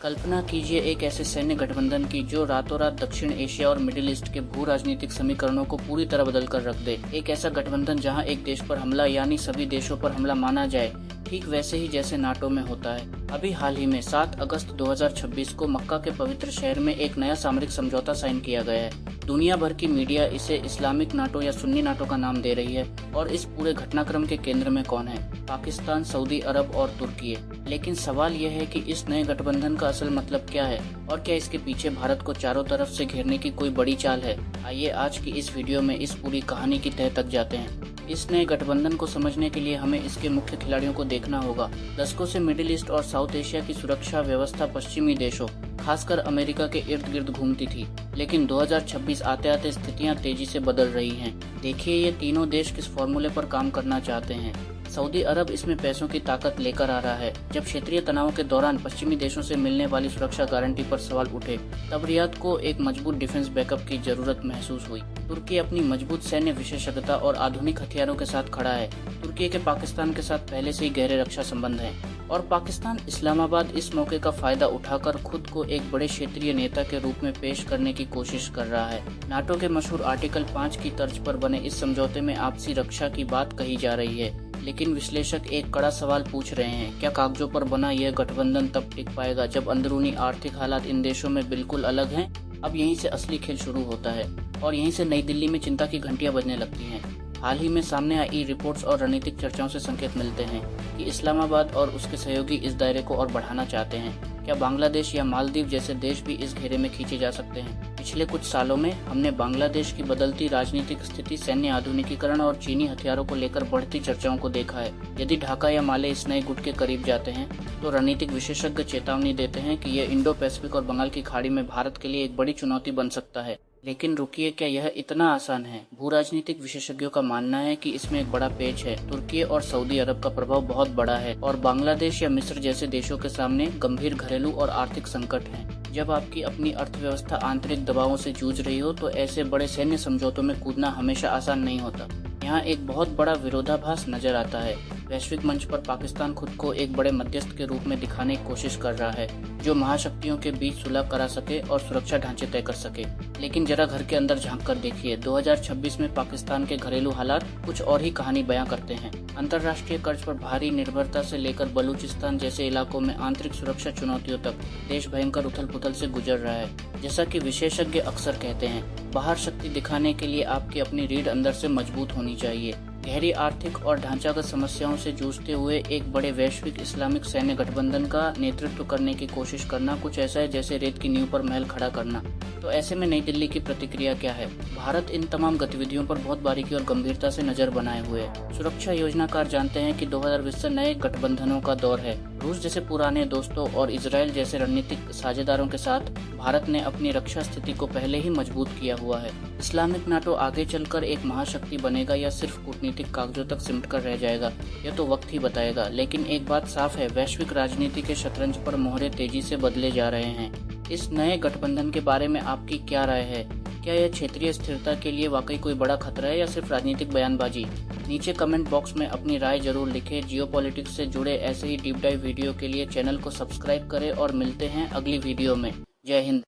कल्पना कीजिए एक ऐसे सैन्य गठबंधन की जो रातों रात दक्षिण एशिया और मिडिल ईस्ट के भू राजनीतिक समीकरणों को पूरी तरह बदल कर रख दे। एक ऐसा गठबंधन जहां एक देश पर हमला यानी सभी देशों पर हमला माना जाए, ठीक वैसे ही जैसे नाटो में होता है। अभी हाल ही में 7 अगस्त 2026 को मक्का के पवित्र शहर में एक नया सामरिक समझौता साइन किया गया है। दुनिया भर की मीडिया इसे इस्लामिक नाटो या सुन्नी नाटो का नाम दे रही है और इस पूरे घटनाक्रम के केंद्र में कौन है? पाकिस्तान, सऊदी अरब और तुर्की है। लेकिन सवाल यह है कि इस नए गठबंधन का असल मतलब क्या है और क्या इसके पीछे भारत को चारों तरफ से घेरने की कोई बड़ी चाल है? आइए आज की इस वीडियो में इस पूरी कहानी की तह तक जाते हैं। इस नए गठबंधन को समझने के लिए हमें इसके मुख्य खिलाड़ियों को देखना होगा। दशकों से मिडिल ईस्ट और साउथ एशिया की सुरक्षा व्यवस्था पश्चिमी देशों, खासकर अमेरिका के इर्द गिर्द घूमती थी, लेकिन 2026 आते आते स्थितियां तेजी से बदल रही हैं। देखिए ये तीनों देश किस फॉर्मूले पर काम करना चाहते हैं। सऊदी अरब इसमें पैसों की ताकत लेकर आ रहा है। जब क्षेत्रीय तनाव के दौरान पश्चिमी देशों से मिलने वाली सुरक्षा गारंटी पर सवाल उठे, तब रियाद को एक मजबूत डिफेंस बैकअप की जरूरत महसूस हुई। तुर्की अपनी मजबूत सैन्य विशेषज्ञता और आधुनिक हथियारों के साथ खड़ा है। तुर्की के पाकिस्तान के साथ पहले से ही गहरे रक्षा संबंध हैं और पाकिस्तान इस्लामाबाद इस मौके का फायदा उठाकर खुद को एक बड़े क्षेत्रीय नेता के रूप में पेश करने की कोशिश कर रहा है। नाटो के मशहूर आर्टिकल 5 की तर्ज पर बने इस समझौते में आपसी रक्षा की बात कही जा रही है, लेकिन विश्लेषक एक कड़ा सवाल पूछ रहे हैं, क्या कागजों पर बना यह गठबंधन तब टिक पाएगा जब अंदरूनी आर्थिक हालात इन देशों में बिल्कुल अलग हैं? अब यहीं से असली खेल शुरू होता है और यहीं से नई दिल्ली में चिंता की घंटियां बजने लगती हैं। हाल ही में सामने आई रिपोर्ट्स और रणनीतिक चर्चाओं से संकेत मिलते हैं कि इस्लामाबाद और उसके सहयोगी इस दायरे को और बढ़ाना चाहते हैं। क्या बांग्लादेश या मालदीव जैसे देश भी इस घेरे में खींचे जा सकते हैं? पिछले कुछ सालों में हमने बांग्लादेश की बदलती राजनीतिक स्थिति, सैन्य आधुनिकीकरण और चीनी हथियारों को लेकर बढ़ती चर्चाओं को देखा है। यदि ढाका या माले इस नए गुट के करीब जाते हैं तो रणनीतिक विशेषज्ञ चेतावनी देते हैं कि यह इंडो पैसिफिक और बंगाल की खाड़ी में भारत के लिए एक बड़ी चुनौती बन सकता है। लेकिन रुकिए, क्या यह इतना आसान है? भू राजनीतिक विशेषज्ञों का मानना है कि इसमें एक बड़ा पेच है। तुर्की और सऊदी अरब का प्रभाव बहुत बड़ा है और बांग्लादेश या मिस्र जैसे देशों के सामने गंभीर घरेलू और आर्थिक संकट हैं। जब आपकी अपनी अर्थव्यवस्था आंतरिक दबावों से जूझ रही हो तो ऐसे बड़े सैन्य समझौतों में कूदना हमेशा आसान नहीं होता। यहाँ एक बहुत बड़ा विरोधाभास नजर आता है। वैश्विक मंच पर पाकिस्तान खुद को एक बड़े मध्यस्थ के रूप में दिखाने की कोशिश कर रहा है, जो महाशक्तियों के बीच सुलह करा सके और सुरक्षा ढांचे तय कर सके। लेकिन जरा घर के अंदर झांक कर देखिए, 2026 में पाकिस्तान के घरेलू हालात कुछ और ही कहानी बयां करते हैं। अंतर्राष्ट्रीय कर्ज पर भारी निर्भरता से लेकर बलूचिस्तान जैसे इलाकों में आंतरिक सुरक्षा चुनौतियों तक देश भयंकर उथल पुथल से गुजर रहा है। जैसा कि विशेषज्ञ अक्सर कहते हैं, बाहर शक्ति दिखाने के लिए आपकी अपनी रीढ़ अंदर से मजबूत होनी चाहिए। गहरी आर्थिक और ढांचागत समस्याओं से जूझते हुए एक बड़े वैश्विक इस्लामिक सैन्य गठबंधन का नेतृत्व करने की कोशिश करना कुछ ऐसा है जैसे रेत की नींव पर महल खड़ा करना। तो ऐसे में नई दिल्ली की प्रतिक्रिया क्या है? भारत इन तमाम गतिविधियों पर बहुत बारीकी और गंभीरता से नजर बनाए हुए है। सुरक्षा योजनाकार जानते हैं कि 2020 से नए गठबंधनों का दौर है। रूस जैसे पुराने दोस्तों और इजरायल जैसे रणनीतिक साझेदारों के साथ भारत ने अपनी रक्षा स्थिति को पहले ही मजबूत किया हुआ है। इस्लामिक नाटो आगे चलकर एक महाशक्ति बनेगा या सिर्फ कूटनीतिक कागजों तक सिमट कर रह जाएगा, यह तो वक्त ही बताएगा। लेकिन एक बात साफ है, वैश्विक राजनीति के शतरंज पर मोहरे तेजी से बदले जा रहे हैं। इस नए गठबंधन के बारे में आपकी क्या राय है? क्या यह क्षेत्रीय स्थिरता के लिए वाकई कोई बड़ा खतरा है या सिर्फ राजनीतिक बयानबाजी? नीचे कमेंट बॉक्स में अपनी राय जरूर लिखें। जियोपॉलिटिक्स से जुड़े ऐसे ही डीप डाइव वीडियो के लिए चैनल को सब्सक्राइब करें और मिलते हैं अगली वीडियो में। जय हिंद।